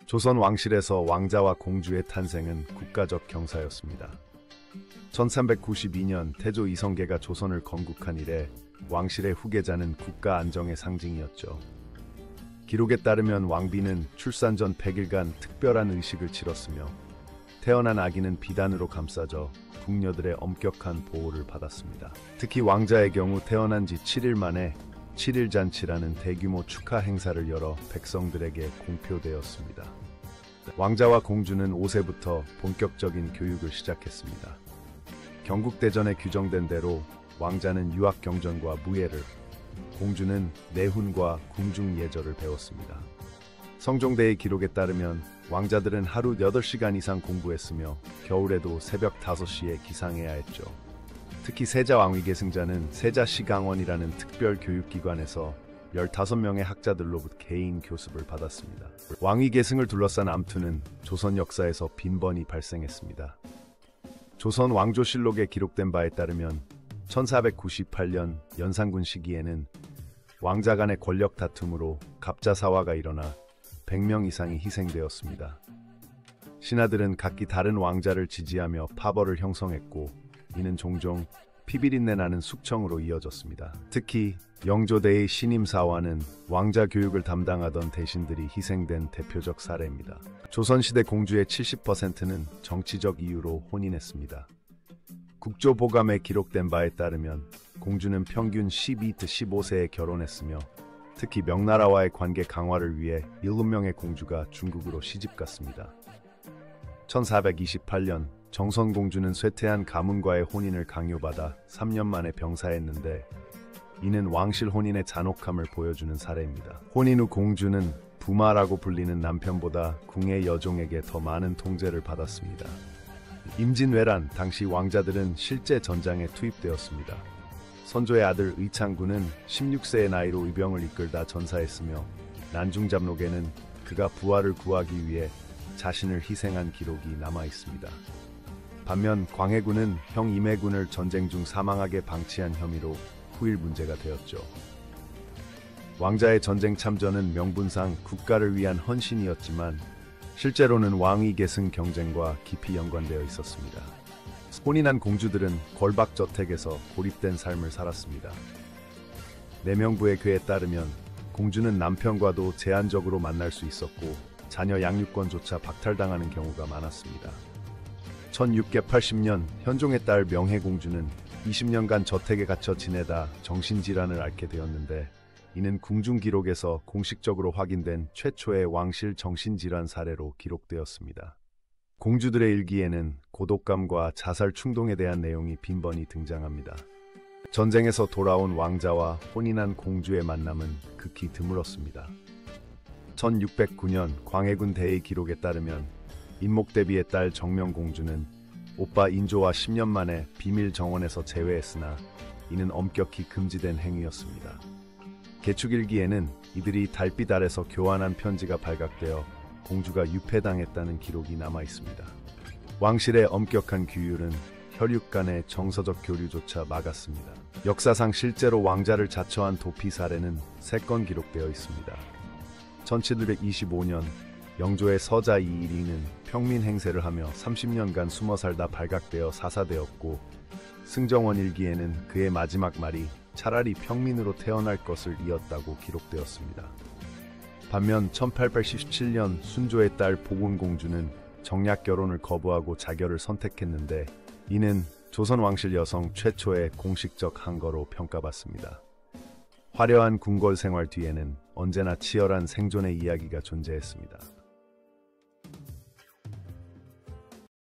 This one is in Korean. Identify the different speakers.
Speaker 1: 조선 왕실에서 왕자와 공주의 탄생은 국가적 경사였습니다. 1392년 태조 이성계가 조선을 건국한 이래 왕실의 후계자는 국가 안정의 상징이었죠. 기록에 따르면 왕비는 출산 전 100일간 특별한 의식을 치렀으며 태어난 아기는 비단으로 감싸져 궁녀들의 엄격한 보호를 받았습니다. 특히 왕자의 경우 태어난 지 7일 만에 7일 잔치라는 대규모 축하 행사를 열어 백성들에게 공표되었습니다. 왕자와 공주는 5세부터 본격적인 교육을 시작했습니다. 경국대전에 규정된 대로 왕자는 유학경전과 무예를, 공주는 내훈과 궁중예절을 배웠습니다. 성종대의 기록에 따르면 왕자들은 하루 8시간 이상 공부했으며 겨울에도 새벽 5시에 기상해야 했죠. 특히 세자 왕위계승자는 세자시강원이라는 특별 교육기관에서 15명의 학자들로부터 개인 교습을 받았습니다. 왕위계승을 둘러싼 암투는 조선 역사에서 빈번히 발생했습니다. 조선 왕조실록에 기록된 바에 따르면 1498년 연산군 시기에는 왕자 간의 권력 다툼으로 갑자사화가 일어나 100명 이상이 희생되었습니다. 신하들은 각기 다른 왕자를 지지하며 파벌을 형성했고 이는 종종 피비린내 나는 숙청으로 이어졌습니다. 특히 영조대의 신임사화는 왕자 교육을 담당하던 대신들이 희생된 대표적 사례입니다. 조선시대 공주의 70%는 정치적 이유로 혼인했습니다. 국조보감에 기록된 바에 따르면 공주는 평균 12-15세에 결혼했으며 특히 명나라와의 관계 강화를 위해 7명의 공주가 중국으로 시집갔습니다. 1428년 정선공주는 쇠퇴한 가문과의 혼인을 강요받아 3년 만에 병사했는데 이는 왕실 혼인의 잔혹함을 보여주는 사례입니다. 혼인 후 공주는 부마라고 불리는 남편보다 궁의 여종에게 더 많은 통제를 받았습니다. 임진왜란 당시 왕자들은 실제 전장에 투입되었습니다. 선조의 아들 의창군은 16세의 나이로 의병을 이끌다 전사했으며 난중잡록에는 그가 부하를 구하기 위해 자신을 희생한 기록이 남아 있습니다. 반면 광해군은 형 임해군을 전쟁 중 사망하게 방치한 혐의로 후일 문제가 되었죠. 왕자의 전쟁 참전은 명분상 국가를 위한 헌신이었지만 실제로는 왕위계승 경쟁과 깊이 연관되어 있었습니다. 혼인한 공주들은 걸박저택에서 고립된 삶을 살았습니다. 내명부의 괴에 따르면 공주는 남편과도 제한적으로 만날 수 있었고 자녀 양육권조차 박탈당하는 경우가 많았습니다. 1680년 현종의 딸 명혜공주는 20년간 저택에 갇혀 지내다 정신질환을 앓게 되었는데 이는 궁중 기록에서 공식적으로 확인된 최초의 왕실 정신질환 사례로 기록되었습니다. 공주들의 일기에는 고독감과 자살 충동에 대한 내용이 빈번히 등장합니다. 전쟁에서 돌아온 왕자와 혼인한 공주의 만남은 극히 드물었습니다. 1609년 광해군 대의 기록에 따르면 인목대비의 딸 정명공주는 오빠 인조와 10년 만에 비밀 정원에서 재회했으나 이는 엄격히 금지된 행위였습니다. 개축일기에는 이들이 달빛 아래서 교환한 편지가 발각되어 공주가 유폐당했다는 기록이 남아 있습니다. 왕실의 엄격한 규율은 혈육 간의 정서적 교류조차 막았습니다. 역사상 실제로 왕자를 자처한 도피 사례는 3건 기록되어 있습니다. 1725년 영조의 서자 이일이는 평민 행세를 하며 30년간 숨어 살다 발각되어 사사되었고 승정원 일기에는 그의 마지막 말이 차라리 평민으로 태어날 것을 이었다고 기록되었습니다. 반면 1817년 순조의 딸 복운공주는 정략 결혼을 거부하고 자결을 선택했는데 이는 조선 왕실 여성 최초의 공식적 항거로 평가받습니다. 화려한 궁궐 생활 뒤에는 언제나 치열한 생존의 이야기가 존재했습니다.